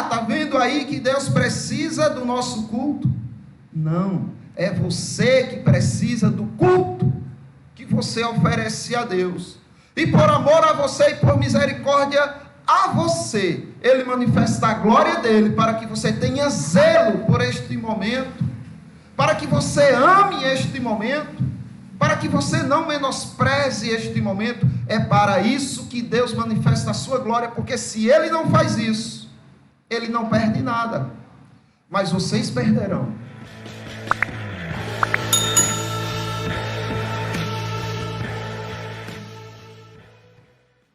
está vendo aí que Deus precisa do nosso culto? Não, é você que precisa do culto que você oferece a Deus. E por amor a você e por misericórdia a você, Ele manifesta a glória dEle, para que você tenha zelo por este momento, para que você ame este momento, para que você não menospreze este momento. É para isso que Deus manifesta a sua glória, porque se Ele não faz isso, Ele não perde nada, mas vocês perderão.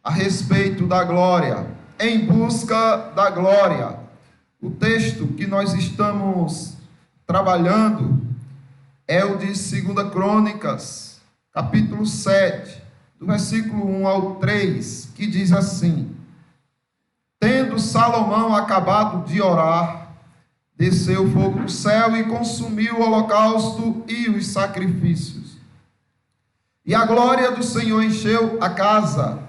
A respeito da glória, em busca da glória, o texto que nós estamos trabalhando é o de 2 Crônicas, capítulo 7, do versículo 1 ao 3, que diz assim: Tendo Salomão acabado de orar, desceu o fogo do céu e consumiu o holocausto e os sacrifícios. E a glória do Senhor encheu a casa.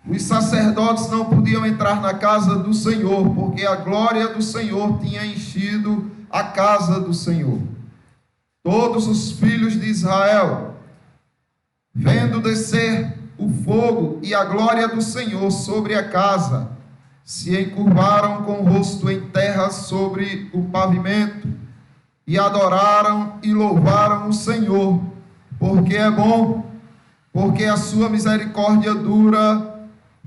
Os sacerdotes não podiam entrar na casa do Senhor, porque a glória do Senhor tinha enchido a casa do Senhor. Todos os filhos de Israel, vendo descer o fogo e a glória do Senhor sobre a casa, se encurvaram com o rosto em terra sobre o pavimento, e adoraram e louvaram o Senhor, porque é bom, porque a sua misericórdia dura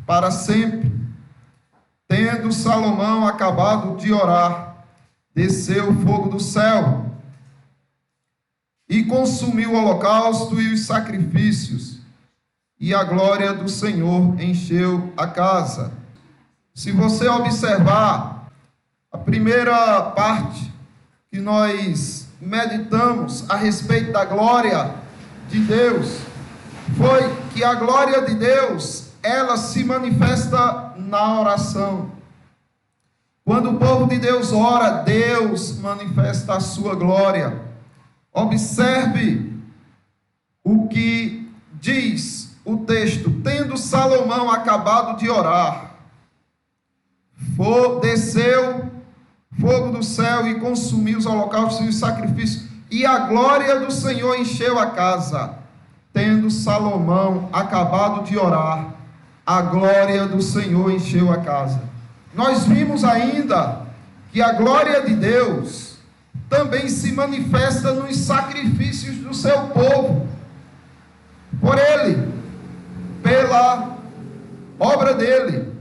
para sempre. Tendo Salomão acabado de orar, desceu o fogo do céu e consumiu o holocausto e os sacrifícios, e a glória do Senhor encheu a casa. Se você observar a primeira parte que nós meditamos a respeito da glória de Deus, foi que a glória de Deus, ela se manifesta na oração. Quando o povo de Deus ora, Deus manifesta a sua glória. Observe o que diz o texto: tendo Salomão acabado de orar, desceu fogo do céu e consumiu os holocaustos e os sacrifícios, e a glória do Senhor encheu a casa. Tendo Salomão acabado de orar, a glória do Senhor encheu a casa. Nós vimos ainda que a glória de Deus também se manifesta nos sacrifícios do seu povo. Por ele, pela obra dele.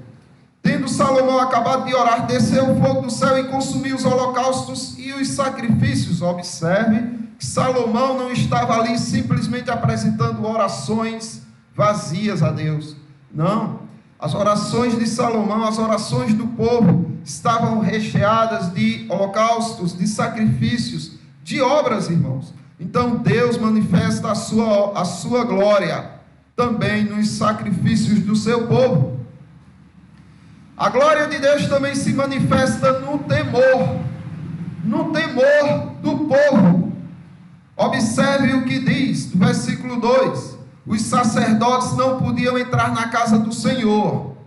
Tendo Salomão acabado de orar, desceu o fogo do céu e consumiu os holocaustos e os sacrifícios. Observe que Salomão não estava ali simplesmente apresentando orações vazias a Deus. Não, as orações de Salomão, as orações do povo estavam recheadas de holocaustos, de sacrifícios, de obras, irmãos. Então Deus manifesta a sua glória também nos sacrifícios do seu povo. A glória de Deus também se manifesta no temor do povo. Observe o que diz no versículo 2: os sacerdotes não podiam entrar na casa do Senhor,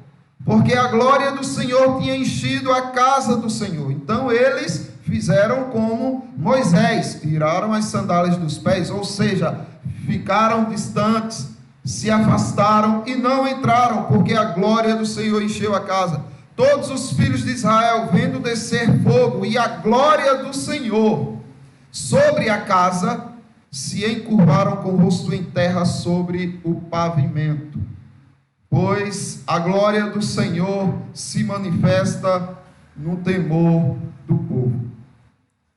porque a glória do Senhor tinha enchido a casa do Senhor. Então eles fizeram como Moisés, tiraram as sandálias dos pés, ou seja, ficaram distantes, se afastaram e não entraram, porque a glória do Senhor encheu a casa. Todos os filhos de Israel, vendo descer fogo e a glória do Senhor sobre a casa, se encurvaram com o rosto em terra sobre o pavimento, pois a glória do Senhor se manifesta no temor do povo.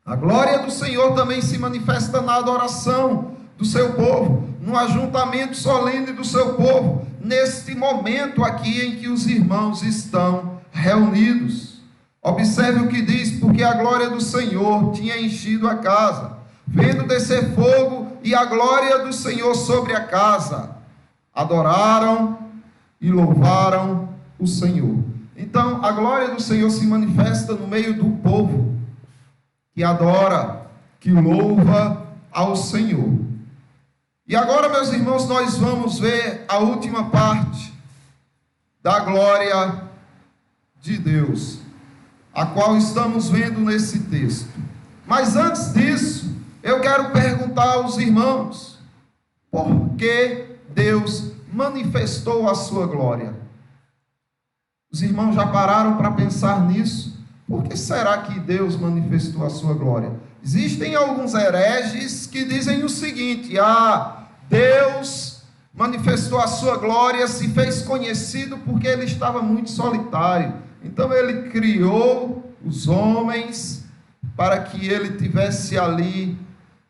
A glória do Senhor também se manifesta na adoração do seu povo, no ajuntamento solene do seu povo, neste momento aqui em que os irmãos estão reunidos. Observe o que diz: porque a glória do Senhor tinha enchido a casa, vendo descer fogo e a glória do Senhor sobre a casa, adoraram e louvaram o Senhor. Então a glória do Senhor se manifesta no meio do povo que adora, que louva ao Senhor. E agora, meus irmãos, nós vamos ver a última parte da glória de Deus. a qual estamos vendo nesse texto. Mas antes disso, eu quero perguntar aos irmãos, por que Deus manifestou a sua glória? Os irmãos já pararam para pensar nisso? Por que será que Deus manifestou a sua glória? Existem alguns hereges que dizem o seguinte: Deus manifestou a sua glória, se fez conhecido porque ele estava muito solitário. Então ele criou os homens para que ele tivesse ali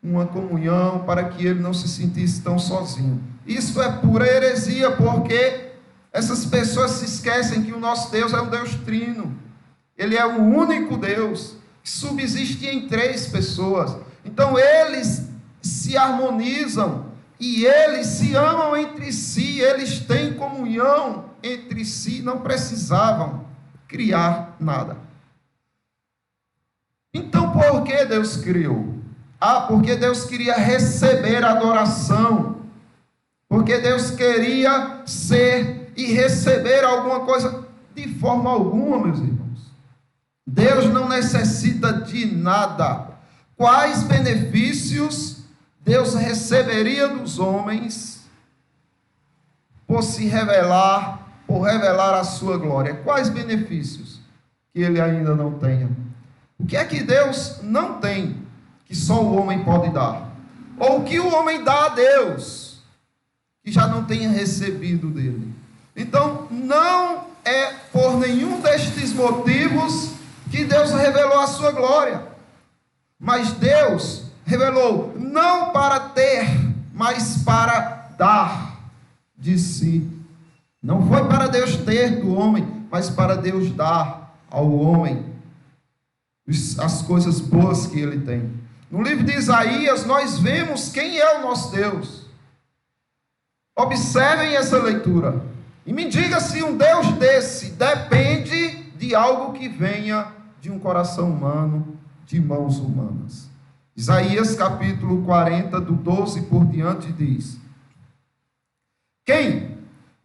uma comunhão, para que ele não se sentisse tão sozinho. Isso é pura heresia, porque essas pessoas se esquecem que o nosso Deus é um Deus trino. Ele é o único Deus que subsiste em 3 pessoas. Então eles se harmonizam e eles se amam entre si, eles têm comunhão entre si, não precisavam criar nada. Então por que Deus criou? Porque Deus queria receber adoração, porque Deus queria ser e receber alguma coisa. De forma alguma, meus irmãos, Deus não necessita de nada. Quais benefícios Deus receberia dos homens por se revelar, por revelar a sua glória? Quais benefícios que ele ainda não tenha? O que é que Deus não tem, que só o homem pode dar? Ou o que o homem dá a Deus, que já não tenha recebido dele? Então, não é por nenhum destes motivos que Deus revelou a sua glória. Mas Deus revelou não para ter, mas para dar de si. Não foi para Deus ter do homem, mas para Deus dar ao homem as coisas boas que ele tem. No livro de Isaías, nós vemos quem é o nosso Deus. Observem essa leitura. E me diga se um Deus desse depende de algo que venha de um coração humano, de mãos humanas. Isaías capítulo 40, do 12 por diante, diz: quem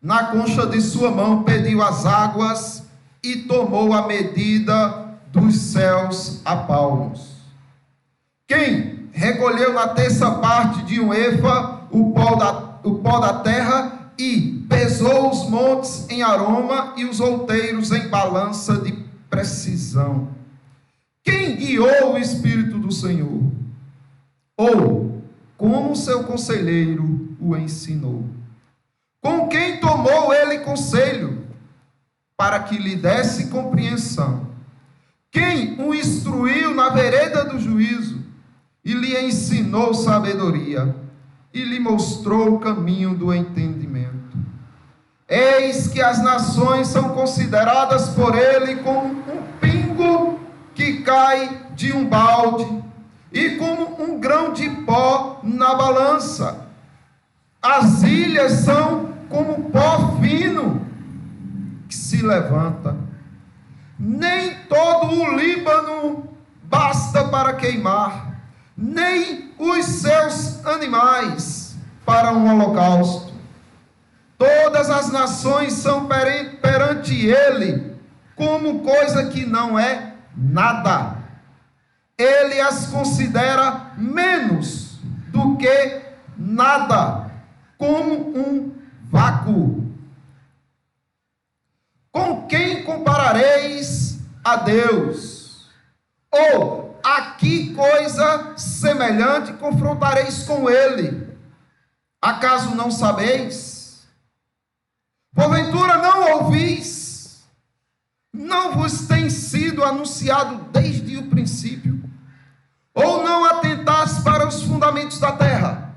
na concha de sua mão pediu as águas e tomou a medida dos céus a palmos? Quem recolheu na terça parte de um efa o pó da terra e pesou os montes em aroma e os outeiros em balança de precisão? Quem guiou o Espírito do Senhor? Ou como seu conselheiro o ensinou? Com quem tomou ele conselho para que lhe desse compreensão? Quem o instruiu na vereda do juízo e lhe ensinou sabedoria e lhe mostrou o caminho do entendimento? Eis que as nações são consideradas por ele como um pingo que cai de um balde e como um grão de pó na balança. As ilhas são como pó fino que se levanta. Nem todo o Líbano basta para queimar, nem os seus animais para um holocausto. Todas as nações são perante ele como coisa que não é nada. Ele as considera menos do que nada, como um vácuo. Com quem comparareis a Deus? Ou a que coisa semelhante confrontareis com ele? Acaso não sabeis? Porventura não ouvis? Não vos tem sido anunciado desde o princípio? Ou não atentais para os fundamentos da terra?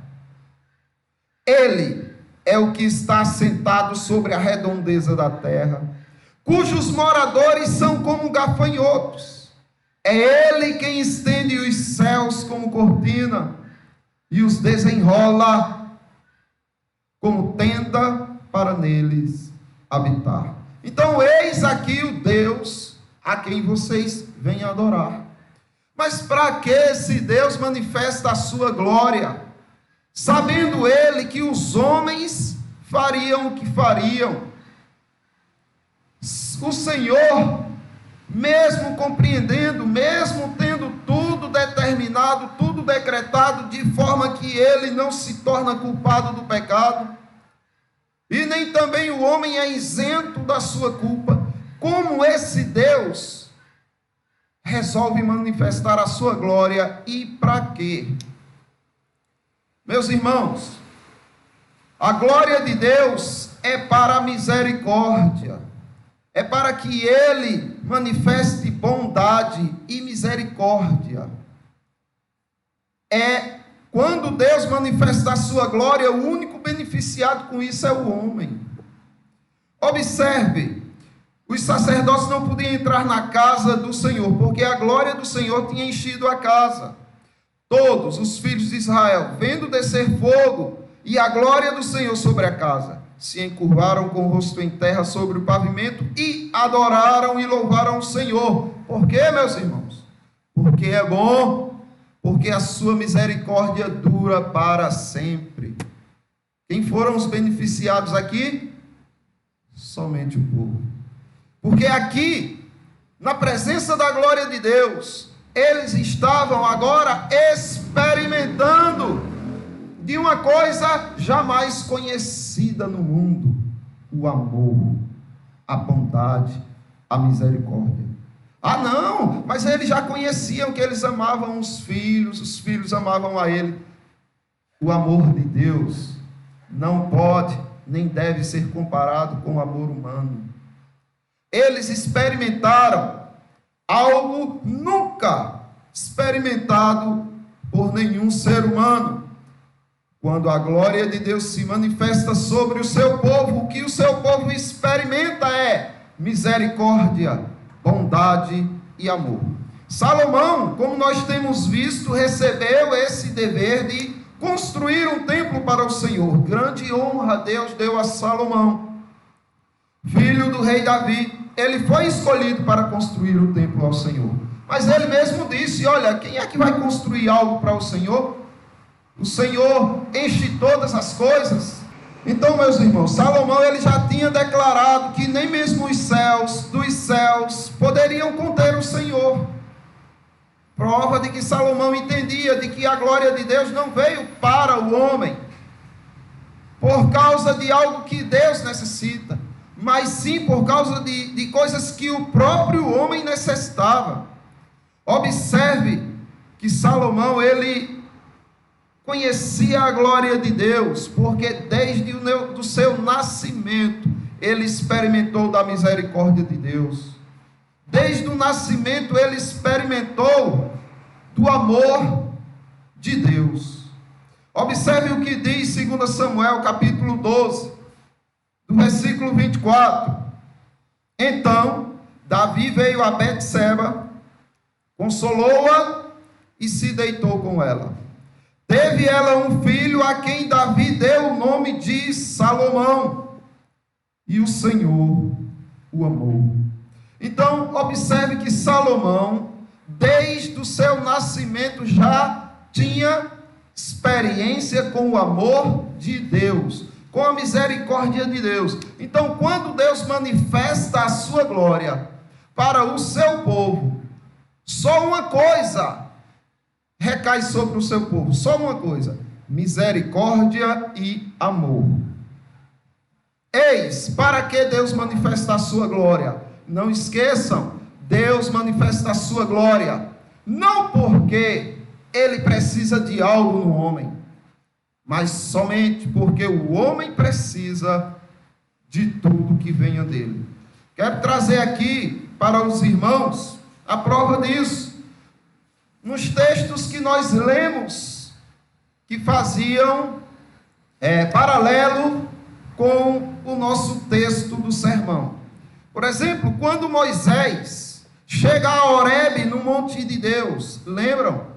Ele é o que está sentado sobre a redondeza da terra, cujos moradores são como gafanhotos. É ele quem estende os céus como cortina e os desenrola como tenda para neles habitar. Então eis aqui o Deus a quem vocês vêm adorar. Mas para que esse Deus manifesta a sua glória, sabendo ele que os homens fariam o que fariam? O Senhor mesmo compreendendo, mesmo tendo tudo determinado, tudo decretado, de forma que ele não se torna culpado do pecado, e nem também o homem é isento da sua culpa. Como esse Deus resolve manifestar a sua glória e para quê? Meus irmãos, a glória de Deus é para a misericórdia, é para que ele manifeste bondade e misericórdia. Quando Deus manifesta a sua glória, o único beneficiado com isso é o homem. Observe, os sacerdotes não podiam entrar na casa do Senhor, porque a glória do Senhor tinha enchido a casa. Todos os filhos de Israel, vendo descer fogo e a glória do Senhor sobre a casa, se encurvaram com o rosto em terra sobre o pavimento e adoraram e louvaram o Senhor. Por quê, meus irmãos? Porque é bom, porque a sua misericórdia dura para sempre. Quem foram os beneficiados aqui? Somente o povo. Porque aqui, na presença da glória de Deus, eles estavam agora experimentando de uma coisa jamais conhecida no mundo: o amor, a bondade, a misericórdia. Ah, não, mas eles já conheciam que eles amavam os filhos amavam a ele. O amor de Deus não pode nem deve ser comparado com o amor humano. Eles experimentaram algo nunca experimentado por nenhum ser humano. Quando a glória de Deus se manifesta sobre o seu povo, o que o seu povo experimenta é misericórdia, bondade e amor. Salomão, como nós temos visto, recebeu esse dever de construir um templo para o Senhor. Grande honra Deus deu a Salomão, filho do rei Davi. Ele foi escolhido para construir o templo ao Senhor. Mas ele mesmo disse: olha, quem é que vai construir algo para o Senhor? O Senhor enche todas as coisas. Então, meus irmãos, Salomão ele já tinha declarado que nem mesmo os céus dos céus poderiam conter o Senhor. Prova de que Salomão entendia de que a glória de Deus não veio para o homem por causa de algo que Deus necessita, mas sim por causa de coisas que o próprio homem necessitava. Observe que Salomão ele conhecia a glória de Deus, porque desde o seu nascimento ele experimentou da misericórdia de Deus. Desde o nascimento ele experimentou do amor de Deus. Observe o que diz 2 Samuel capítulo 12, do versículo 24. Então Davi veio a Betseba, consolou-a e se deitou com ela. Teve ela um filho a quem Davi deu o nome de Salomão, e o Senhor o amou. Então, observe que Salomão, desde o seu nascimento, já tinha experiência com o amor de Deus, com a misericórdia de Deus. Então, quando Deus manifesta a sua glória para o seu povo, só uma coisa recai sobre o seu povo, só uma coisa: misericórdia e amor. Eis para que Deus manifesta a sua glória. Não esqueçam, Deus manifesta a sua glória não porque ele precisa de algo no homem, mas somente porque o homem precisa de tudo que venha dele. Quero trazer aqui para os irmãos a prova disso, nos textos que nós lemos, que faziam paralelo com o nosso texto do sermão. Por exemplo, quando Moisés chega a Horebe, no monte de Deus, lembram?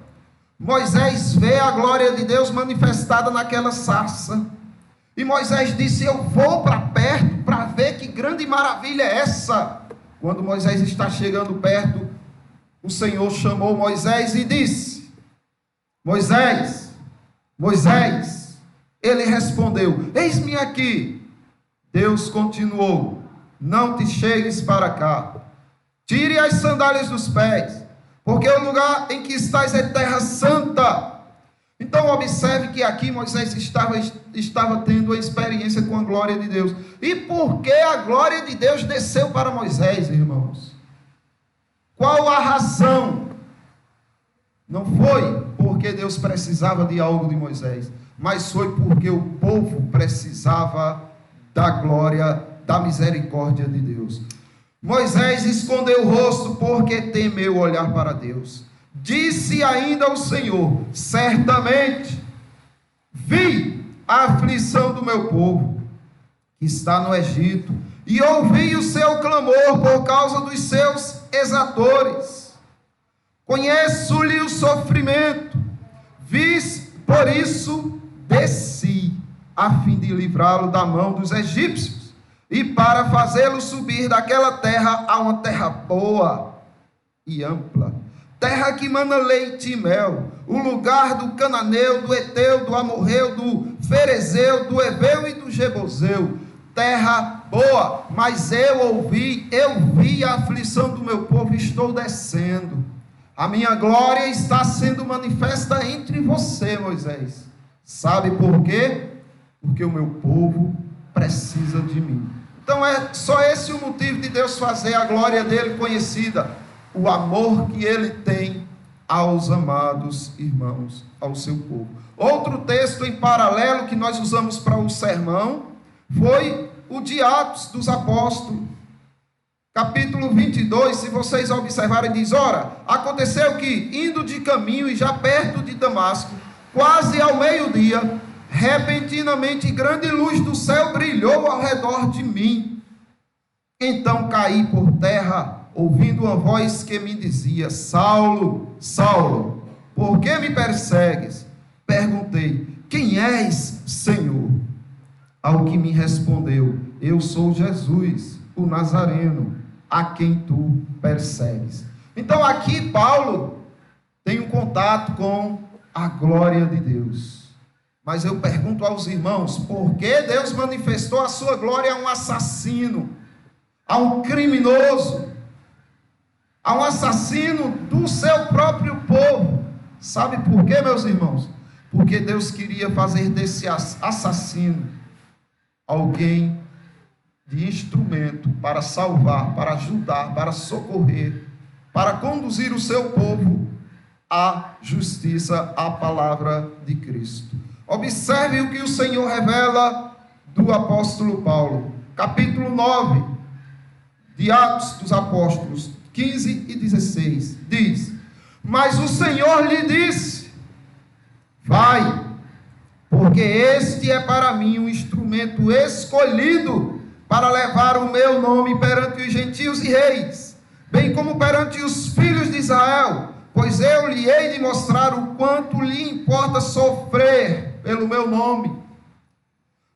Moisés vê a glória de Deus manifestada naquela sarça, e Moisés disse: eu vou para perto para ver que grande maravilha é essa. Quando Moisés está chegando perto, o Senhor chamou Moisés e disse: Moisés, Moisés. Ele respondeu: eis-me aqui. Deus continuou: não te chegues para cá, Tire as sandálias dos pés, porque o lugar em que estás é terra santa. Então observe que aqui Moisés estava tendo a experiência com a glória de Deus. E por que a glória de Deus desceu para Moisés, irmãos? Qual a razão? Não foi porque Deus precisava de algo de Moisés, mas foi porque o povo precisava da glória, da misericórdia de Deus. Moisés escondeu o rosto porque temeu olhar para Deus. Disse ainda ao Senhor: certamente vi a aflição do meu povo que está no Egito, e ouvi o seu clamor por causa dos seus exatores. Conheço-lhe o sofrimento, por isso desci, a fim de livrá-lo da mão dos egípcios, e para fazê-lo subir daquela terra a uma terra boa e ampla, terra que mana leite e mel, o lugar do cananeu, do eteu, do amorreu, do ferezeu, do heveu e do jebuseu, terra boa. Mas eu vi a aflição do meu povo e estou descendo. A minha glória está sendo manifesta entre você, Moisés. Sabe por quê? Porque o meu povo precisa de mim. Então é só esse o motivo de Deus fazer a glória dele conhecida, o amor que ele tem aos amados irmãos, ao seu povo. Outro texto em paralelo que nós usamos para o sermão foi o de Atos dos Apóstolos, capítulo 22, se vocês observarem, diz: ora, aconteceu que, indo de caminho e já perto de Damasco, quase ao meio-dia, repentinamente grande luz do céu brilhou ao redor de mim. Então caí por terra, ouvindo uma voz que me dizia: Saulo, Saulo, por que me persegues? Perguntei: quem és, Senhor? Ao que me respondeu: eu sou Jesus, o Nazareno, a quem tu persegues. Então aqui Paulo tem um contato com a glória de Deus. Mas eu pergunto aos irmãos: por que Deus manifestou a sua glória a um assassino, a um criminoso, a um assassino do seu próprio povo? Sabe por quê, meus irmãos? Porque Deus queria fazer desse assassino alguém de instrumento para salvar, para ajudar, para socorrer, para conduzir o seu povo à justiça, à palavra de Cristo. Observe o que o Senhor revela do apóstolo Paulo, capítulo 9 de Atos dos Apóstolos, 15 e 16, diz: mas o Senhor lhe disse: vai, porque este é para mim um instrumento escolhido para levar o meu nome perante os gentios e reis, bem como perante os filhos de Israel, pois eu lhe hei de mostrar o quanto lhe importa sofrer pelo meu nome.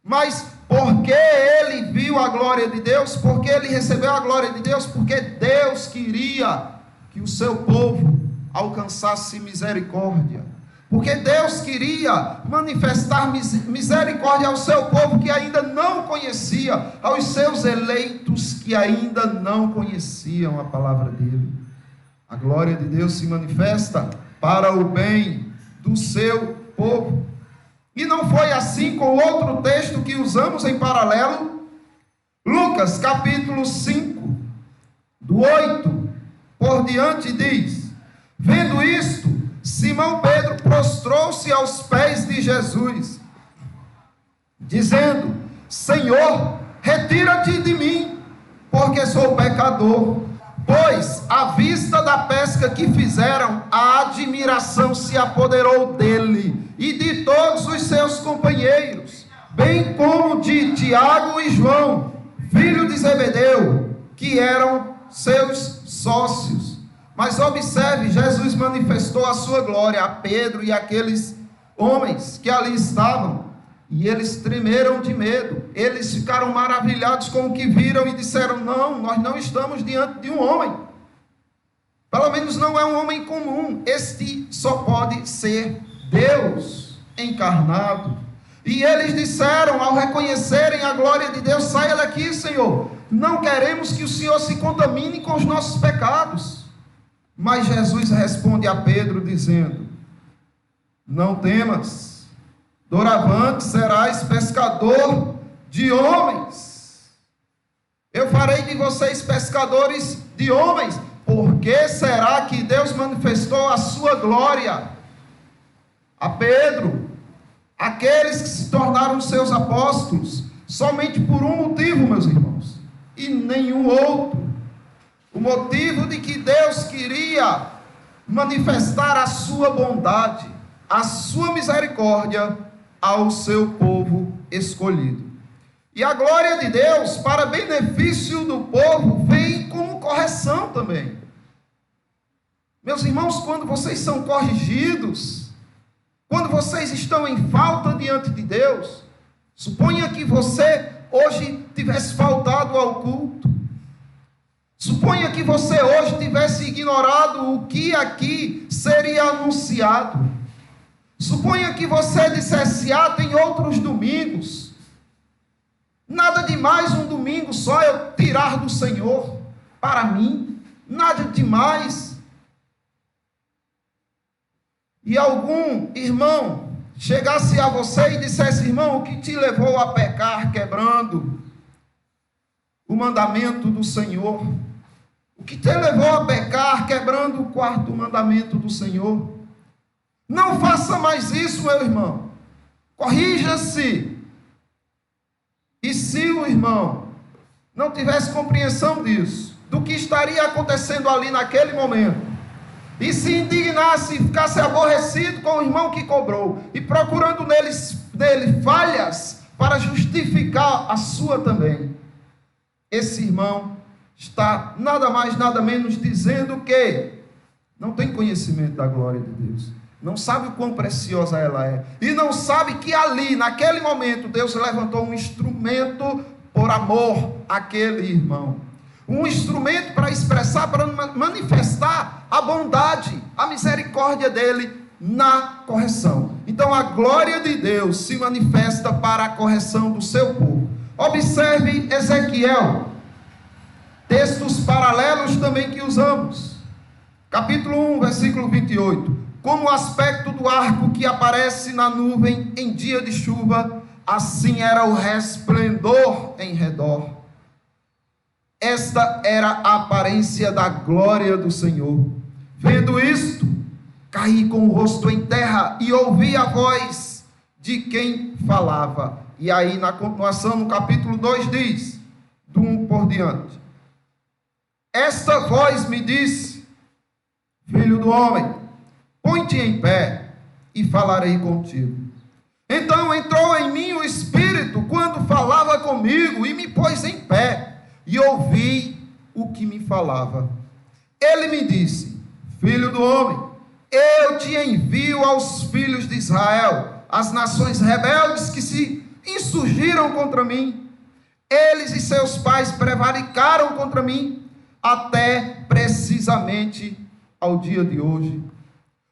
Mas porque ele viu a glória de Deus, porque ele recebeu a glória de Deus, porque Deus queria que o seu povo alcançasse misericórdia, porque Deus queria manifestar misericórdia ao seu povo que ainda não conhecia, aos seus eleitos que ainda não conheciam a palavra dele. A glória de Deus se manifesta para o bem do seu povo. E não foi assim com outro texto que usamos em paralelo, Lucas capítulo 5, do 8 por diante, diz: vendo isto, Simão Pedro prostrou-se aos pés de Jesus, dizendo: Senhor, retira-te de mim, porque sou pecador. Pois, à vista da pesca que fizeram, a admiração se apoderou dele e de todos os seus companheiros, bem como de Tiago e João, filho de Zebedeu, que eram seus sócios. Mas observe, Jesus manifestou a sua glória a Pedro e aqueles homens que ali estavam, e eles tremeram de medo. Eles ficaram maravilhados com o que viram e disseram: não, nós não estamos diante de um homem, pelo menos não é um homem comum, este só pode ser Deus encarnado. E eles disseram, ao reconhecerem a glória de Deus: saia daqui, Senhor, não queremos que o Senhor se contamine com os nossos pecados. Mas Jesus responde a Pedro dizendo: não temas, doravante serás pescador de homens. Eu farei de vocês pescadores de homens. Por que será que Deus manifestou a sua glória a Pedro, aqueles que se tornaram seus apóstolos, somente por um motivo, meus irmãos, e nenhum outro? O motivo de que Deus queria manifestar a sua bondade, a sua misericórdia ao seu povo escolhido. E a glória de Deus, para benefício do povo, vem como correção também. Meus irmãos, quando vocês são corrigidos, quando vocês estão em falta diante de Deus, suponha que você hoje tivesse faltado ao culto, suponha que você hoje tivesse ignorado o que aqui seria anunciado, suponha que você dissesse: tem outros domingos, nada demais um domingo só eu tirar do Senhor para mim, nada demais. E algum irmão chegasse a você e dissesse: irmão, o que te levou a pecar quebrando o mandamento do Senhor? O que te levou a pecar quebrando o quarto mandamento do Senhor? Não faça mais isso, meu irmão. Corrija-se. E se o irmão não tivesse compreensão disso, do que estaria acontecendo ali naquele momento, e se indignasse e ficasse aborrecido com o irmão que cobrou, e procurando nele falhas para justificar a sua também, esse irmão está nada mais, nada menos dizendo que não tem conhecimento da glória de Deus, não sabe o quão preciosa ela é, e não sabe que ali, naquele momento, Deus levantou um instrumento por amor àquele irmão, um instrumento para expressar, para manifestar a bondade, a misericórdia dele na correção. Então a glória de Deus se manifesta para a correção do seu povo. Observe Ezequiel, textos paralelos também que usamos. Capítulo 1, versículo 28. Como o aspecto do arco que aparece na nuvem em dia de chuva, assim era o resplendor em redor. Esta era a aparência da glória do Senhor. Vendo isto, caí com o rosto em terra e ouvi a voz de quem falava. E aí, na continuação, no capítulo 2 diz, do 1 por diante: esta voz me disse: filho do homem, põe-te em pé e falarei contigo. Então entrou em mim o Espírito quando falava comigo e me pôs em pé. E ouvi o que me falava. Ele me disse: filho do homem, eu te envio aos filhos de Israel, as nações rebeldes que se insurgiram contra mim. Eles e seus pais prevaricaram contra mim, até precisamente ao dia de hoje.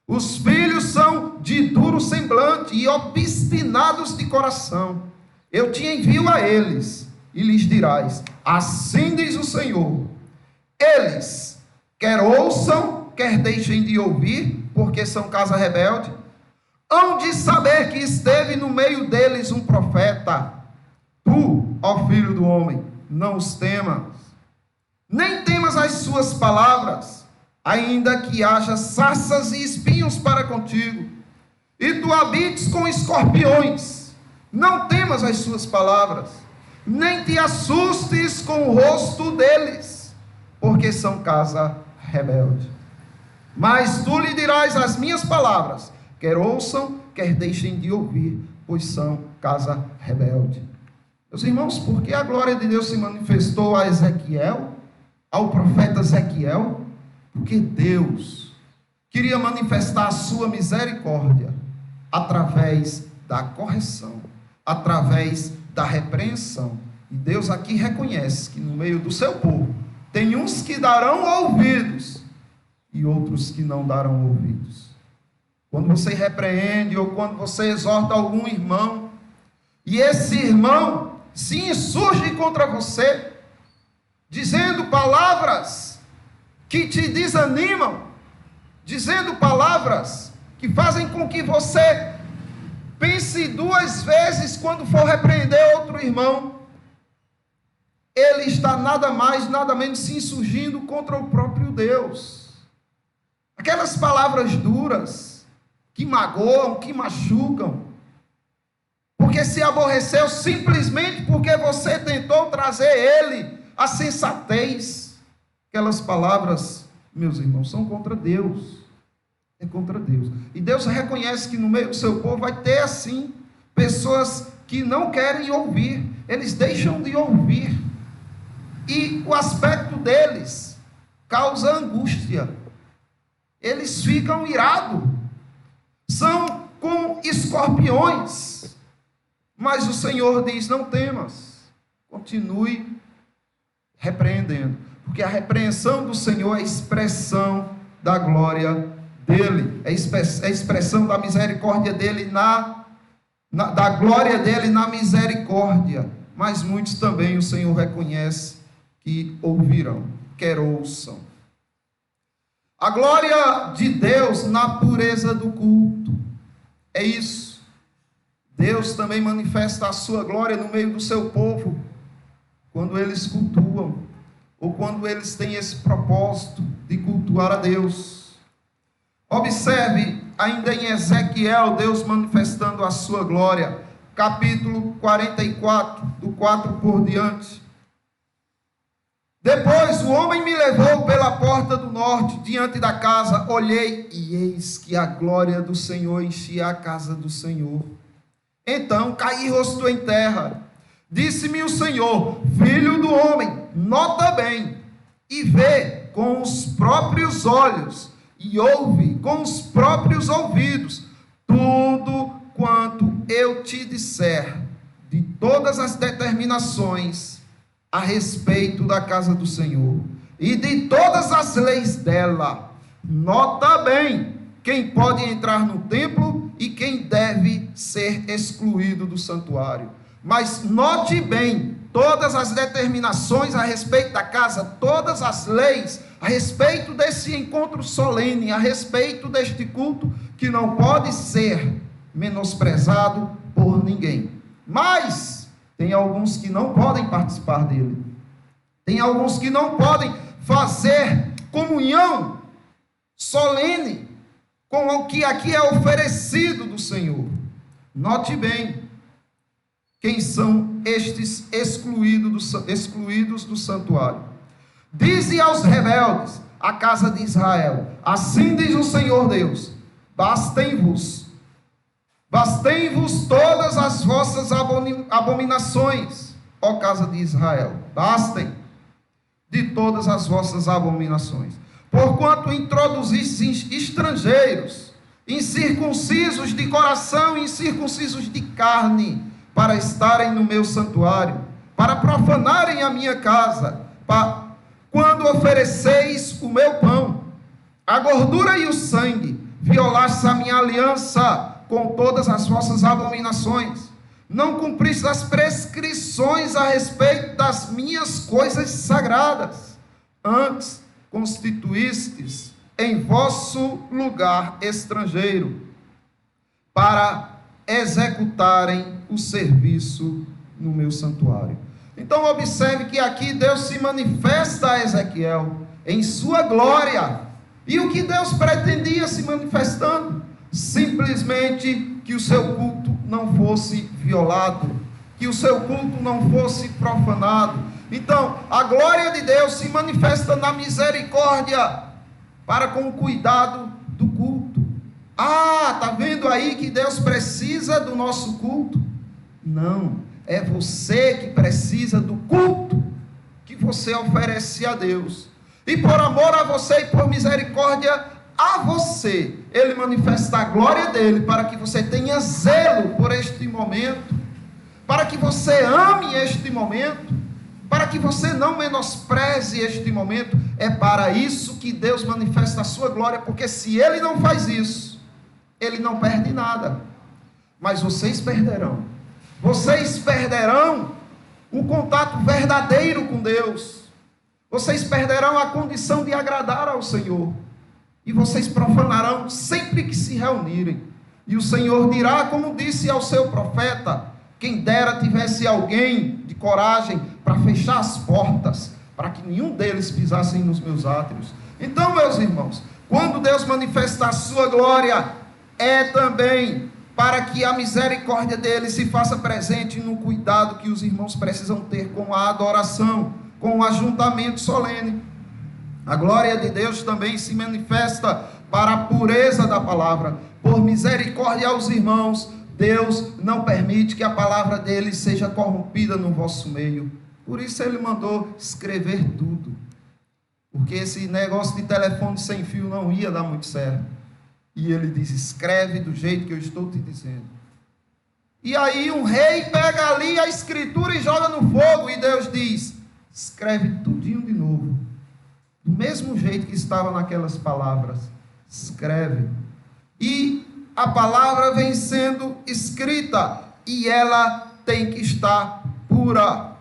Os filhos são de duro semblante e obstinados de coração. Eu te envio a eles, e lhes dirás: assim diz o Senhor, eles quer ouçam, quer deixem de ouvir, porque são casa rebelde, hão de saber que esteve no meio deles um profeta. Tu, ó filho do homem, não os temas, nem temas as suas palavras, ainda que haja sarças e espinhos para contigo, e tu habites com escorpiões, não temas as suas palavras, nem te assustes com o rosto deles, porque são casa rebelde. Mas tu lhe dirás as minhas palavras, quer ouçam, quer deixem de ouvir, pois são casa rebelde. Meus irmãos, por que a glória de Deus se manifestou a Ezequiel, ao profeta Ezequiel? Porque Deus queria manifestar a sua misericórdia através da correção, através da repreensão. E Deus aqui reconhece que no meio do seu povo tem uns que darão ouvidos e outros que não darão ouvidos. Quando você repreende ou quando você exorta algum irmão e esse irmão se insurge contra você, dizendo palavras que te desanimam, dizendo palavras que fazem com que você pense duas vezes quando for repreender outro irmão, ele está nada mais, nada menos se insurgindo contra o próprio Deus. Aquelas palavras duras, que magoam, que machucam, porque se aborreceu simplesmente porque você tentou trazer ele à sensatez. Aquelas palavras, meus irmãos, são contra Deus. É contra Deus. E Deus reconhece que no meio do seu povo vai ter assim pessoas que não querem ouvir, eles deixam de ouvir. E o aspecto deles causa angústia. Eles ficam irados. São como escorpiões. Mas o Senhor diz: não temas. Continue repreendendo. Porque a repreensão do Senhor é a expressão da glória dele. É a expressão da misericórdia dele, da glória dele na misericórdia. Mas muitos também o Senhor reconhece que ouvirão, quer ouçam. A glória de Deus na pureza do culto. É isso. Deus também manifesta a sua glória no meio do seu povo, quando eles cultuam, ou quando eles têm esse propósito de cultuar a Deus. Observe ainda em Ezequiel, Deus manifestando a sua glória, capítulo 44, do 4 por diante. Depois o homem me levou pela porta do norte, diante da casa, olhei, e eis que a glória do Senhor enchia a casa do Senhor. Então caí rosto em terra. Disse-me o Senhor: filho do homem, nota bem, e vê com os próprios olhos, e ouve com os próprios ouvidos, tudo quanto eu te disser, de todas as determinações a respeito da casa do Senhor, e de todas as leis dela. Nota bem quem pode entrar no templo e quem deve ser excluído do santuário. Mas note bem todas as determinações a respeito da casa, todas as leis a respeito desse encontro solene, a respeito deste culto, que não pode ser menosprezado por ninguém. Mas tem alguns que não podem participar dele. Tem alguns que não podem fazer comunhão solene com o que aqui é oferecido do Senhor. Note bem quem são estes excluídos do santuário. Dize aos rebeldes, a casa de Israel: assim diz o Senhor Deus, bastem-vos todas as vossas abominações, ó casa de Israel, bastem de todas as vossas abominações, porquanto introduzistes estrangeiros, incircuncisos de coração e incircuncisos de carne, para estarem no meu santuário, para profanarem a minha casa, quando ofereceis o meu pão, a gordura e o sangue, violastes a minha aliança com todas as vossas abominações, não cumpristes as prescrições a respeito das minhas coisas sagradas, antes constituístes em vosso lugar estrangeiro, para executarem o serviço no meu santuário. Então observe que aqui Deus se manifesta a Ezequiel em sua glória. E o que Deus pretendia se manifestando? Simplesmente que o seu culto não fosse violado, que o seu culto não fosse profanado. Então a glória de Deus se manifesta na misericórdia para com o cuidado do culto. Está vendo aí que Deus precisa do nosso culto? Não, é você que precisa do culto que você oferece a Deus. E por amor a você e por misericórdia a você, Ele manifesta a glória dEle, para que você tenha zelo por este momento, para que você ame este momento, para que você não menospreze este momento. É para isso que Deus manifesta a sua glória, porque se Ele não faz isso, Ele não perde nada, mas vocês perderão. Vocês perderão o contato verdadeiro com Deus. vocês perderão a condição de agradar ao Senhor, e vocês profanarão sempre que se reunirem. E o Senhor dirá, como disse ao seu profeta: quem dera tivesse alguém de coragem para fechar as portas, para que nenhum deles pisassem nos meus átrios. Então, meus irmãos, quando Deus manifesta a sua glória, é também para que a misericórdia dele se faça presente no cuidado que os irmãos precisam ter com a adoração, com o ajuntamento solene. A glória de Deus também se manifesta para a pureza da palavra. Por misericórdia aos irmãos, Deus não permite que a palavra dele seja corrompida no vosso meio. Por isso ele mandou escrever tudo, porque esse negócio de telefone sem fio não ia dar muito certo. E ele diz: escreve do jeito que eu estou te dizendo. E aí um rei pega ali a escritura e joga no fogo, e Deus diz: escreve tudinho de novo, do mesmo jeito que estava naquelas palavras. Escreve. E a palavra vem sendo escrita, e ela tem que estar pura.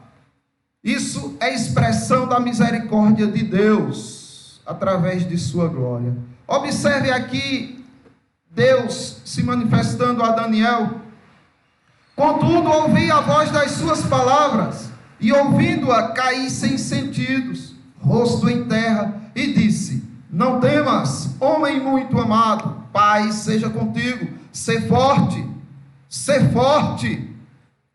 Isso é expressão da misericórdia de Deus, através de sua glória. Observe aqui Deus se manifestando a Daniel. Contudo, ouvi a voz das suas palavras, e ouvindo-a, caí sem sentidos, rosto em terra, e disse: não temas, homem muito amado, paz seja contigo, sê forte, sê forte.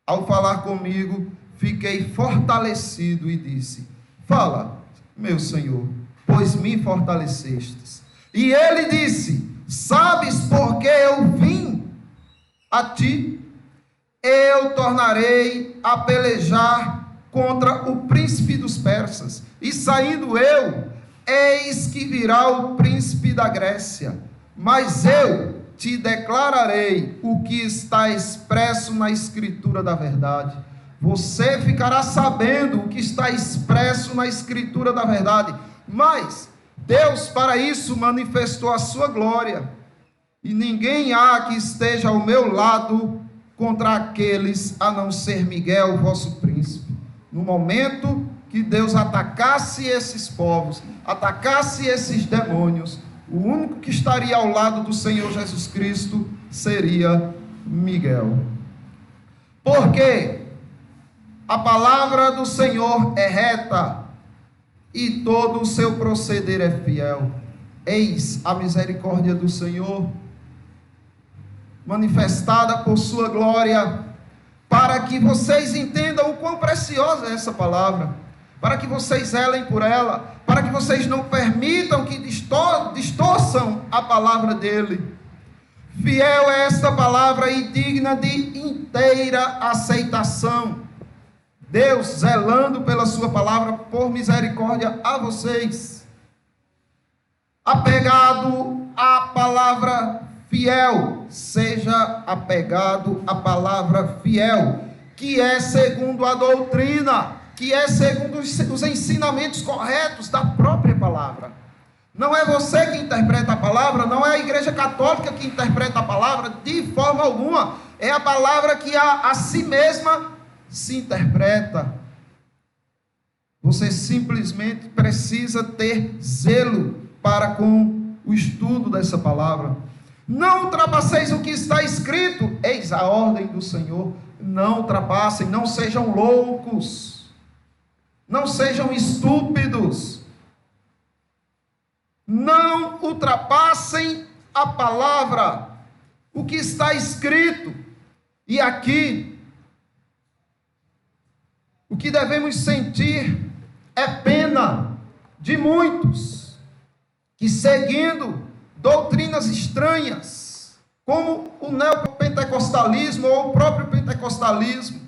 Ao falar comigo, fiquei fortalecido e disse: fala, meu Senhor, pois me fortalecestes. E ele disse: sabes por que eu vim a ti? Eu tornarei a pelejar contra o príncipe dos persas, e saindo eu, eis que virá o príncipe da Grécia. Mas eu te declararei o que está expresso na escritura da verdade. Você ficará sabendo o que está expresso na escritura da verdade. Mas Deus para isso manifestou a sua glória, e ninguém há que esteja ao meu lado contra aqueles, a não ser Miguel, vosso príncipe. No momento que Deus atacasse esses povos, atacasse esses demônios, o único que estaria ao lado do Senhor Jesus Cristo seria Miguel. Porque a palavra do Senhor é reta, e todo o seu proceder é fiel. Eis a misericórdia do Senhor, manifestada por sua glória, para que vocês entendam o quão preciosa é essa palavra, para que vocês zelem por ela, para que vocês não permitam que distorçam a palavra dele. Fiel é esta palavra e digna de inteira aceitação. Deus zelando pela sua palavra, por misericórdia a vocês. Apegado à palavra fiel, seja apegado à palavra fiel, que é segundo a doutrina, que é segundo os ensinamentos corretos da própria palavra. Não é você que interpreta a palavra, não é a Igreja Católica que interpreta a palavra, de forma alguma. É a palavra que a si mesma se interpreta. Você simplesmente precisa ter zelo para com o estudo dessa palavra. Não ultrapasseis o que está escrito, eis a ordem do Senhor. Não ultrapassem, não sejam loucos, não sejam estúpidos. Não ultrapassem a palavra, o que está escrito. E aqui, o que devemos sentir é pena de muitos que, seguindo doutrinas estranhas, como o neopentecostalismo ou o próprio pentecostalismo,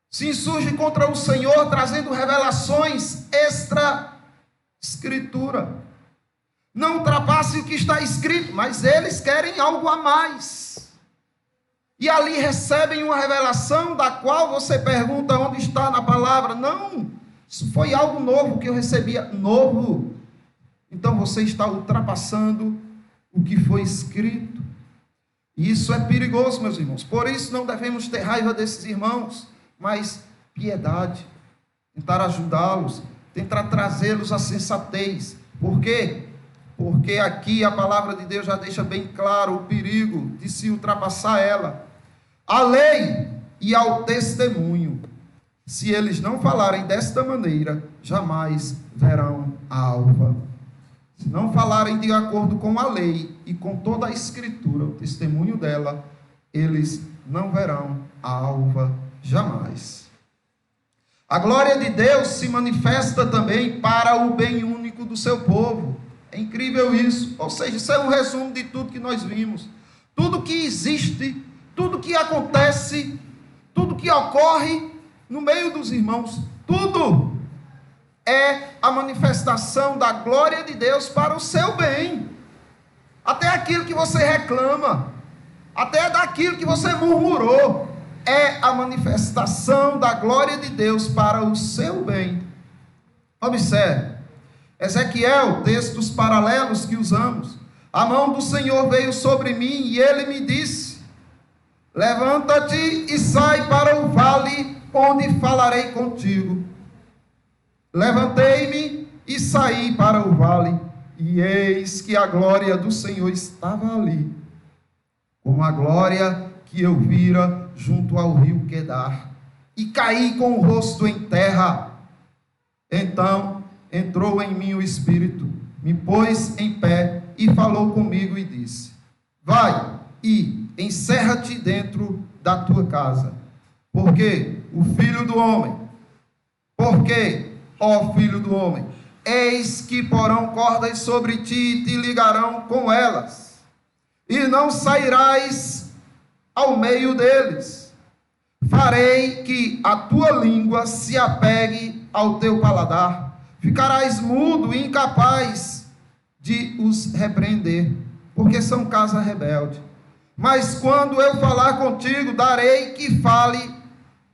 se insurge contra o Senhor, trazendo revelações extra-escritura. Não ultrapasse o que está escrito, mas eles querem algo a mais. E ali recebem uma revelação da qual você pergunta onde está na palavra. Não, isso foi algo novo que eu recebia. Novo. Então você está ultrapassando o que foi escrito. E isso é perigoso, meus irmãos. Por isso não devemos ter raiva desses irmãos, mas piedade. Tentar ajudá-los. tentar trazê-los à sensatez. Por quê? Porque aqui a palavra de Deus já deixa bem claro o perigo de se ultrapassar ela. A lei e ao testemunho. Se eles não falarem desta maneira, jamais verão a alva. Se não falarem de acordo com a lei e com toda a escritura, o testemunho dela, eles não verão a alva jamais. A glória de Deus se manifesta também para o bem único do seu povo. É incrível isso. Ou seja, isso é um resumo de tudo que nós vimos. Tudo que existe, tudo que acontece, tudo que ocorre no meio dos irmãos, tudo é a manifestação da glória de Deus para o seu bem. Até aquilo que você reclama, até daquilo que você murmurou, é a manifestação da glória de Deus para o seu bem. Observe, Ezequiel, textos paralelos que usamos. A mão do Senhor veio sobre mim e ele me disse: levanta-te e sai para o vale onde falarei contigo. Levantei-me e saí para o vale, e eis que a glória do Senhor estava ali, como a glória que eu vira junto ao rio Quedar, e caí com o rosto em terra. Então entrou em mim o Espírito, me pôs em pé e falou comigo e disse: vai e encerra-te dentro da tua casa, porque o filho do homem, porque, ó filho do homem, eis que porão cordas sobre ti e te ligarão com elas, e não sairás ao meio deles. Farei que a tua língua se apegue ao teu paladar, ficarás mudo e incapaz de os repreender, porque são casa rebelde. Mas quando eu falar contigo, darei que fale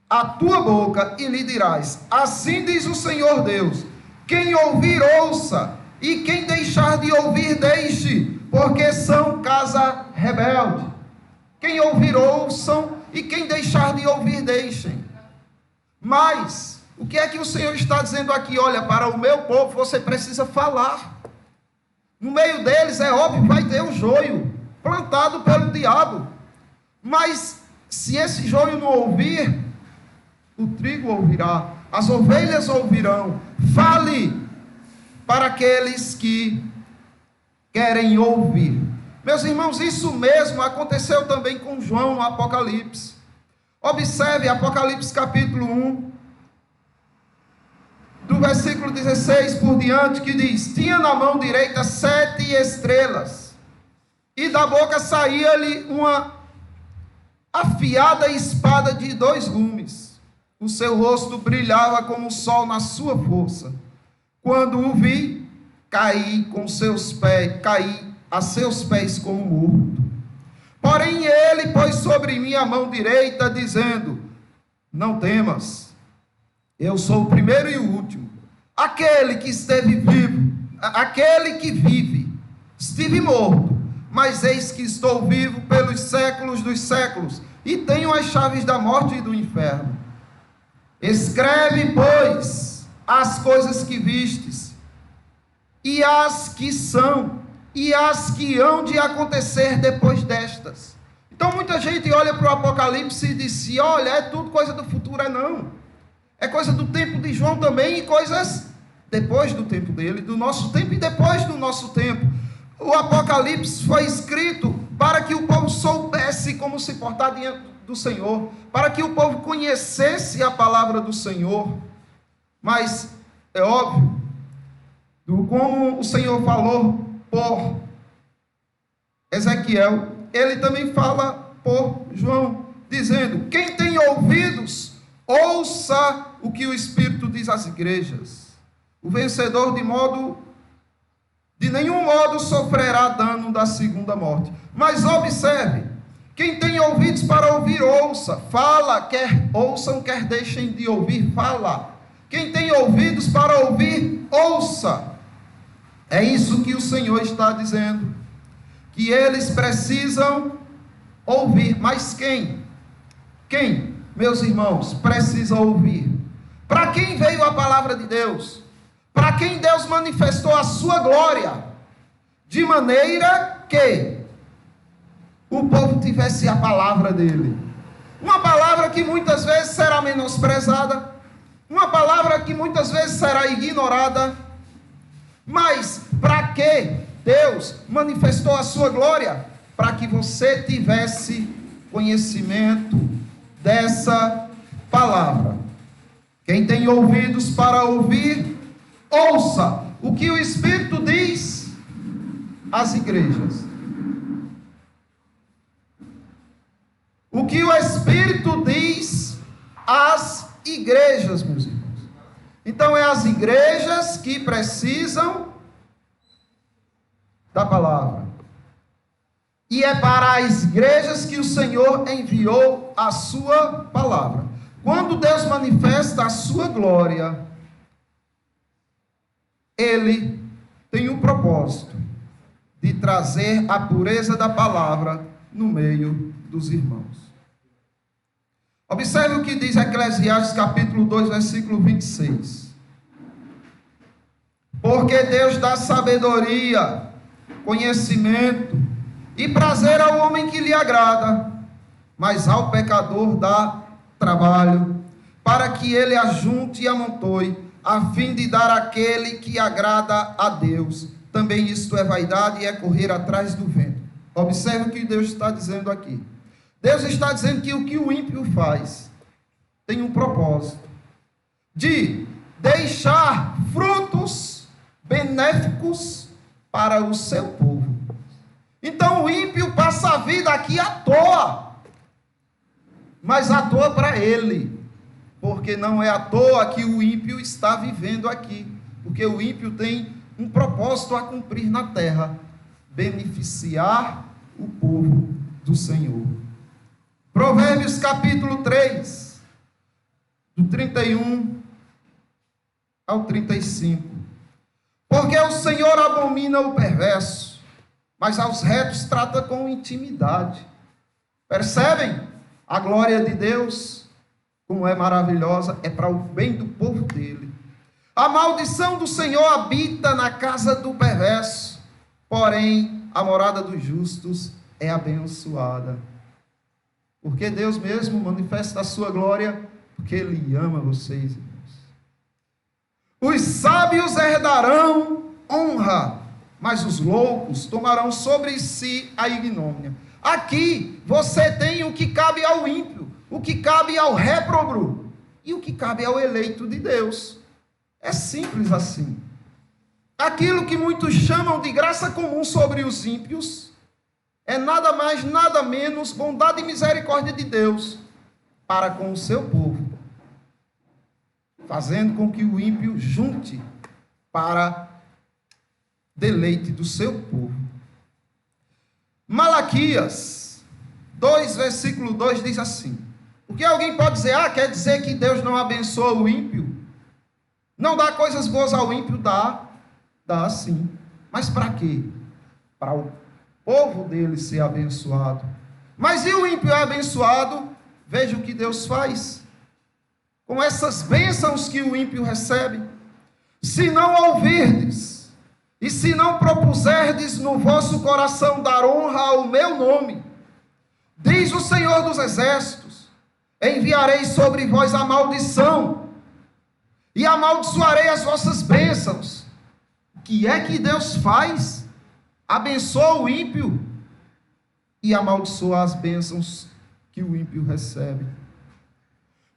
a tua boca e lhe dirás: assim diz o Senhor Deus, quem ouvir ouça, e quem deixar de ouvir deixe, porque são casa rebelde. Quem ouvir ouçam, e quem deixar de ouvir deixem. Mas o que é que o Senhor está dizendo aqui? Olha, para o meu povo você precisa falar. No meio deles, é óbvio, vai ter o joio plantado pelo diabo, mas se esse joio não ouvir, o trigo ouvirá, as ovelhas ouvirão. Fale para aqueles que querem ouvir. Meus irmãos, isso mesmo aconteceu também com João no Apocalipse. Observe Apocalipse capítulo 1, do versículo 16 por diante, que diz: tinha na mão direita 7 estrelas, e da boca saía-lhe uma afiada espada de 2 gumes. O seu rosto brilhava como o sol na sua força. Quando o vi, caí a seus pés como morto. Porém ele pôs sobre mim a mão direita, dizendo: não temas, eu sou o primeiro e o último, aquele que esteve vivo, aquele que vive. Estive morto, mas eis que estou vivo pelos séculos dos séculos, e tenho as chaves da morte e do inferno. Escreve, pois, as coisas que vistes, e as que são, e as que hão de acontecer depois destas. Então muita gente olha para o Apocalipse e diz: olha, é tudo coisa do futuro. É não, é coisa do tempo de João também, e coisas depois do tempo dele, do nosso tempo e depois do nosso tempo. O Apocalipse foi escrito para que o povo soubesse como se portar diante do Senhor, para que o povo conhecesse a palavra do Senhor. Mas é óbvio, como o Senhor falou por Ezequiel, ele também fala por João, dizendo: quem tem ouvidos, ouça o que o Espírito diz às igrejas. O vencedor de nenhum modo sofrerá dano da segunda morte. Mas observe, quem tem ouvidos para ouvir, ouça. Fala, quer ouçam, quer deixem de ouvir, fala. Quem tem ouvidos para ouvir, ouça. É isso que o Senhor está dizendo, que eles precisam ouvir. Mas quem? Quem, meus irmãos, precisa ouvir? Para quem veio a palavra de Deus? para quem Deus manifestou a sua glória, de maneira que o povo tivesse a palavra dele. Uma palavra que muitas vezes será menosprezada, uma palavra que muitas vezes será ignorada, mas para que Deus manifestou a sua glória? Para que você tivesse conhecimento dessa palavra. Quem tem ouvidos para ouvir, ouça o que o Espírito diz às igrejas. O que o Espírito diz às igrejas, meus irmãos. Então é as igrejas que precisam da palavra. E é para as igrejas que o Senhor enviou a sua palavra. Quando Deus manifesta a sua glória, Ele tem o propósito de trazer a pureza da palavra no meio dos irmãos. Observe o que diz Eclesiastes capítulo 2, versículo 26. Porque Deus dá sabedoria, conhecimento e prazer ao homem que lhe agrada, mas ao pecador dá trabalho, para que ele ajunte e amontoe, a fim de dar àquele que agrada a Deus. Também isto é vaidade e é correr atrás do vento. Observe o que Deus está dizendo aqui. Deus está dizendo que o que o ímpio faz tem um propósito de deixar frutos benéficos para o seu povo. Então o ímpio passa a vida aqui à toa, mas à toa para ele, porque não é à toa que o ímpio está vivendo aqui, porque o ímpio tem um propósito a cumprir na terra: beneficiar o povo do Senhor. Provérbios capítulo 3, do 31 ao 35. Porque o Senhor abomina o perverso, mas aos retos trata com intimidade. Percebem? A glória de Deus, como é maravilhosa, é para o bem do povo dele. A maldição do Senhor habita na casa do perverso, porém a morada dos justos é abençoada. Porque Deus mesmo manifesta a sua glória, porque Ele ama vocês, irmãos. Os sábios herdarão honra, mas os loucos tomarão sobre si a ignomínia. Aqui você tem o que cabe ao ímpio, o que cabe ao réprobo e o que cabe ao eleito de Deus. É simples assim. Aquilo que muitos chamam de graça comum sobre os ímpios é nada mais, nada menos bondade e misericórdia de Deus para com o seu povo, fazendo com que o ímpio junte para deleite do seu povo. Malaquias 2, versículo 2 diz assim: porque alguém pode dizer, quer dizer que Deus não abençoa o ímpio? Não dá coisas boas ao ímpio? Dá sim. Mas para quê? Para o povo dele ser abençoado. Mas e o ímpio é abençoado? Veja o que Deus faz com essas bênçãos que o ímpio recebe. Se não ouvirdes, e se não propuserdes no vosso coração dar honra ao meu nome, diz o Senhor dos Exércitos, enviarei sobre vós a maldição, e amaldiçoarei as vossas bênçãos. O que é que Deus faz? Abençoa o ímpio e amaldiçoa as bênçãos que o ímpio recebe.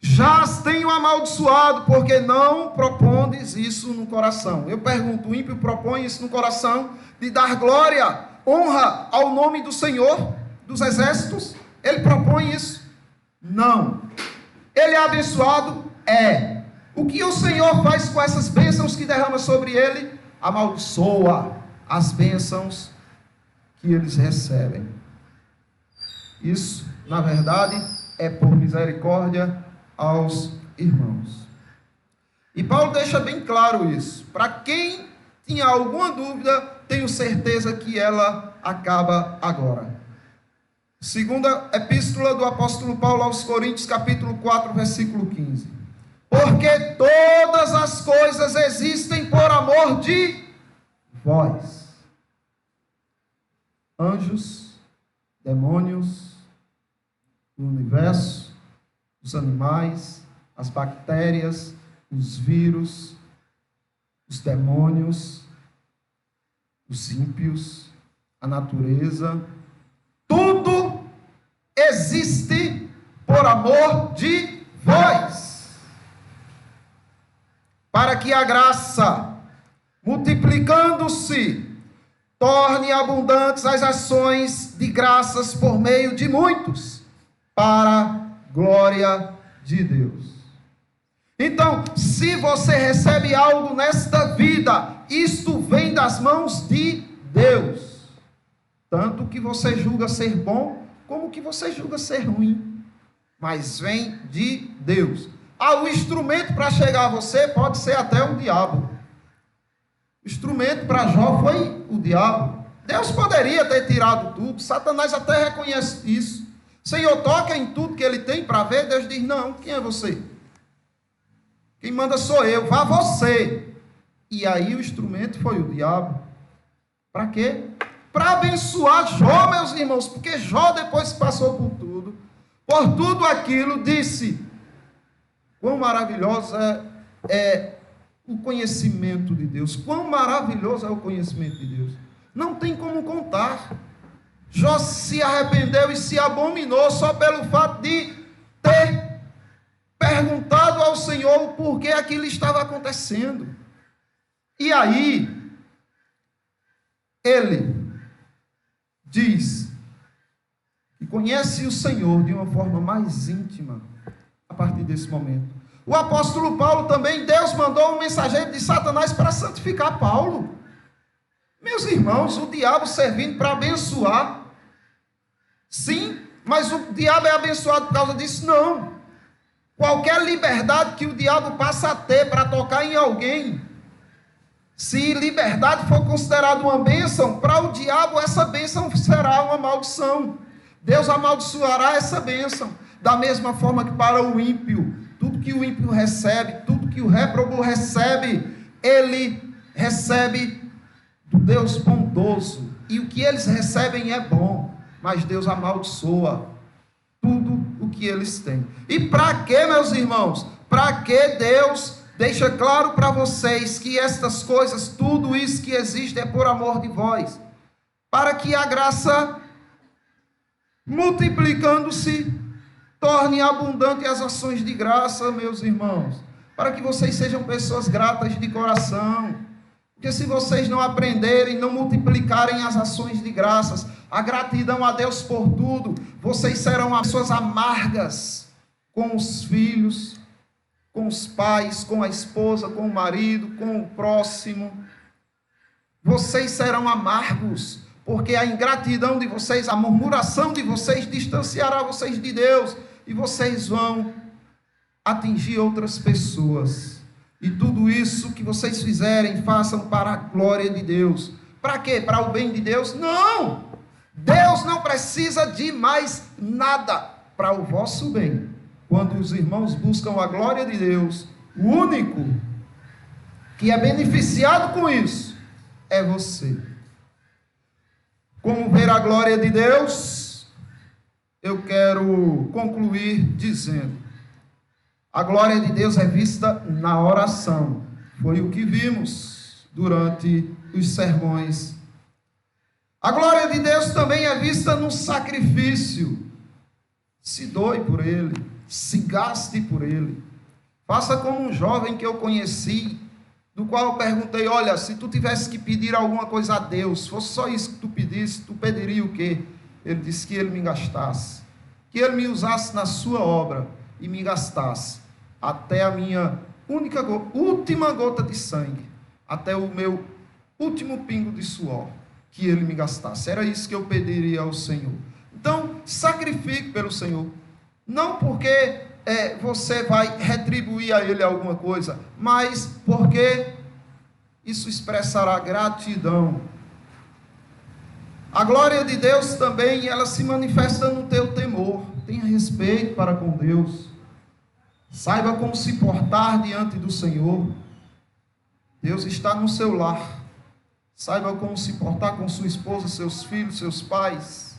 Já as tenho amaldiçoado, porque não propondes isso no coração. Eu pergunto, o ímpio propõe isso no coração, de dar glória, honra ao nome do Senhor dos Exércitos? Ele propõe isso? Não. Ele é abençoado? É. O que o Senhor faz com essas bênçãos que derrama sobre ele? Amaldiçoa as bênçãos que eles recebem. Isso, na verdade, é por misericórdia aos irmãos. E Paulo deixa bem claro isso. Para quem tinha alguma dúvida, tenho certeza que ela acaba agora. Segunda epístola do apóstolo Paulo aos Coríntios, capítulo 4, versículo 15. porque todas as coisas existem por amor de vós. Anjos, demônios, o universo, os animais, as bactérias, os vírus, os demônios, os ímpios, a natureza, tudo existe por amor de vós, para que a graça, multiplicando-se, torne abundantes as ações de graças por meio de muitos, para a glória de Deus. Então, se você recebe algo nesta vida, isto vem das mãos de Deus. Tanto que você julga ser bom, como que você julga ser ruim. Mas vem de Deus. O instrumento para chegar a você pode ser até o diabo. O instrumento para Jó foi o diabo. Deus poderia ter tirado tudo. Satanás até reconhece isso. Senhor, toca em tudo que ele tem para ver. Deus diz, não, quem é você? Quem manda sou eu, vá você. E aí o instrumento foi o diabo. Para quê? Para abençoar Jó, meus irmãos, porque Jó, depois que passou por tudo aquilo, disse, quão maravilhosa é o conhecimento de Deus, quão maravilhoso é o conhecimento de Deus, não tem como contar. Jó se arrependeu e se abominou só pelo fato de ter perguntado ao Senhor o porquê aquilo estava acontecendo. E aí, ele diz que conhece o Senhor de uma forma mais íntima a partir desse momento. O apóstolo Paulo também, Deus mandou um mensageiro de Satanás para santificar Paulo. Meus irmãos, o diabo servindo para abençoar. Sim, mas o diabo é abençoado por causa disso? Não. Qualquer liberdade que o diabo passa a ter para tocar em alguém, se liberdade for considerada uma bênção, para o diabo essa bênção será uma maldição. Deus amaldiçoará essa bênção. Da mesma forma que para o ímpio, tudo que o ímpio recebe, tudo que o réprobo recebe, ele recebe do Deus bondoso. E o que eles recebem é bom, mas Deus amaldiçoa tudo o que eles têm. E para que, meus irmãos? Para que Deus deixa claro para vocês que estas coisas, tudo isso que existe é por amor de vós, para que a graça, multiplicando-se, torne abundante as ações de graça, meus irmãos, para que vocês sejam pessoas gratas de coração, porque se vocês não aprenderem, não multiplicarem as ações de graças, a gratidão a Deus por tudo, vocês serão pessoas amargas com os filhos, com os pais, com a esposa, com o marido, com o próximo. Vocês serão amargos, porque a ingratidão de vocês, a murmuração de vocês distanciará vocês de Deus, e vocês vão atingir outras pessoas. E tudo isso que vocês fizerem, façam para a glória de Deus. Para quê? Para o bem de Deus? Não! Deus não precisa de mais nada para o vosso bem. Quando os irmãos buscam a glória de Deus, o único que é beneficiado com isso é você. Como ver a glória de Deus? Eu quero concluir dizendo: a glória de Deus é vista na oração. Foi o que vimos durante os sermões. A glória de Deus também é vista no sacrifício. Se doe por Ele. Se gaste por Ele. Faça como um jovem que eu conheci, do qual eu perguntei, olha, se tu tivesse que pedir alguma coisa a Deus, fosse só isso que tu pedisse, tu pediria o quê? Ele disse que Ele me gastasse, que Ele me usasse na sua obra e me gastasse até a minha última gota de sangue, até o meu último pingo de suor, que Ele me gastasse. Era isso que eu pediria ao Senhor. Então, sacrifique pelo Senhor. Não porque você vai retribuir a Ele alguma coisa, mas porque isso expressará gratidão. A glória de Deus também, ela se manifesta no teu temor. Tenha respeito para com Deus. Saiba como se portar diante do Senhor. Deus está no seu lar. Saiba como se portar com sua esposa, seus filhos, seus pais.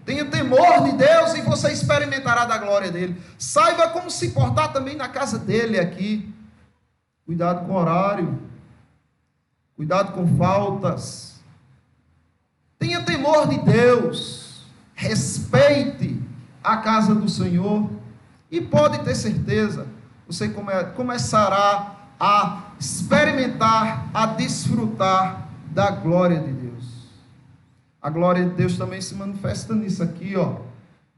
Tenha temor de Deus e você experimentará da glória dele. Saiba como se portar também na casa dele aqui. Cuidado com o horário. Cuidado com faltas. Tenha temor de Deus. Respeite a casa do Senhor. E pode ter certeza, você começará a experimentar, a desfrutar da glória de Deus. A glória de Deus também se manifesta nisso aqui,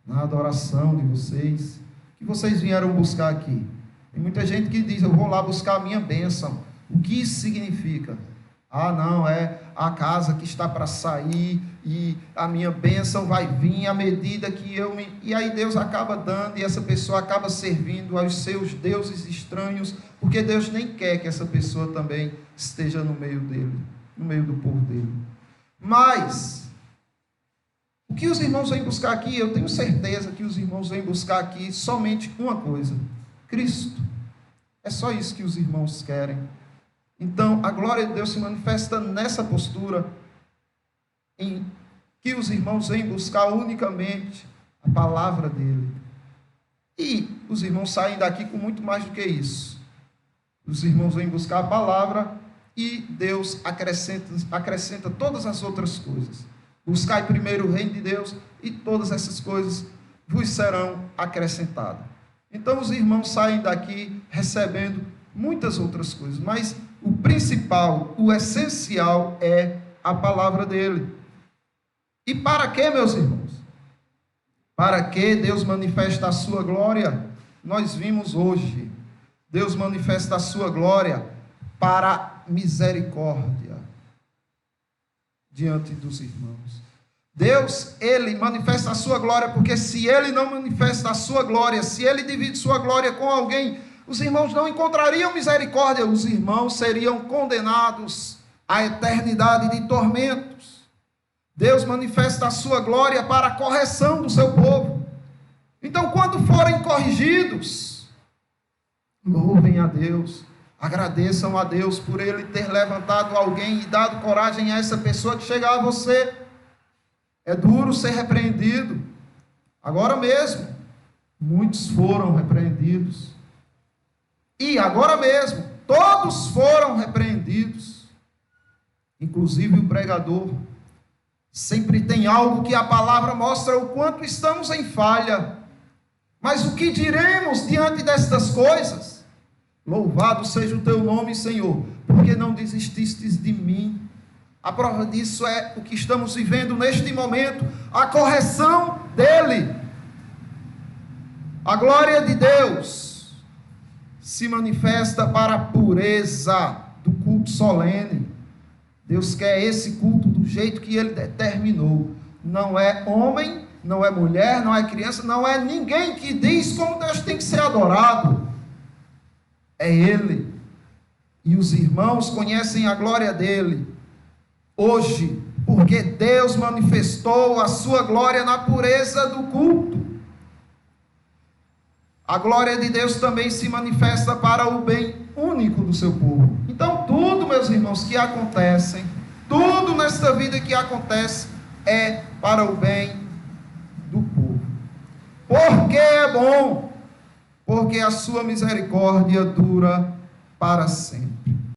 na adoração de vocês, que vocês vieram buscar aqui. Tem muita gente que diz, eu vou lá buscar a minha bênção. O que isso significa? Não, é a casa que está para sair e a minha bênção vai vir à medida que eu me... E aí Deus acaba dando e essa pessoa acaba servindo aos seus deuses estranhos, porque Deus nem quer que essa pessoa também esteja no meio dele, no meio do povo dele. Mas, o que os irmãos vêm buscar aqui, eu tenho certeza que os irmãos vêm buscar aqui somente uma coisa, Cristo. É só isso que os irmãos querem. Então, a glória de Deus se manifesta nessa postura, em que os irmãos vêm buscar unicamente a palavra dele. E os irmãos saem daqui com muito mais do que isso. Os irmãos vêm buscar a palavra e Deus acrescenta todas as outras coisas. Buscai primeiro o reino de Deus e todas essas coisas vos serão acrescentadas. Então, os irmãos saem daqui recebendo muitas outras coisas, mas o principal, o essencial é a palavra dele. E para que, meus irmãos? Para que Deus manifesta a sua glória? Nós vimos hoje, Deus manifesta a sua glória para misericórdia diante dos irmãos. Deus, ele manifesta a sua glória, porque se ele não manifesta a sua glória, se ele divide sua glória com alguém, os irmãos não encontrariam misericórdia, os irmãos seriam condenados à eternidade de tormentos. Deus manifesta a sua glória para a correção do seu povo. Então, quando forem corrigidos, louvem a Deus, agradeçam a Deus por ele ter levantado alguém e dado coragem a essa pessoa que chega a você. É duro ser repreendido. Agora mesmo, muitos foram repreendidos. E agora mesmo, todos foram repreendidos. Inclusive o pregador. Sempre tem algo que a palavra mostra o quanto estamos em falha. Mas o que diremos diante destas coisas? Louvado seja o teu nome, Senhor, porque não desististes de mim. A prova disso é o que estamos vivendo neste momento, a correção dele. A glória de Deus se manifesta para a pureza do culto solene. Deus quer esse culto do jeito que ele determinou. Não é homem, não é mulher, não é criança, não é ninguém que diz como Deus tem que ser adorado. É ele. E os irmãos conhecem a glória dele hoje, porque Deus manifestou a sua glória na pureza do culto. A glória de Deus também se manifesta para o bem único do seu povo. Então, tudo, meus irmãos, que acontecem, tudo nesta vida que acontece é para o bem do povo. Porque é bom, porque a sua misericórdia dura para sempre.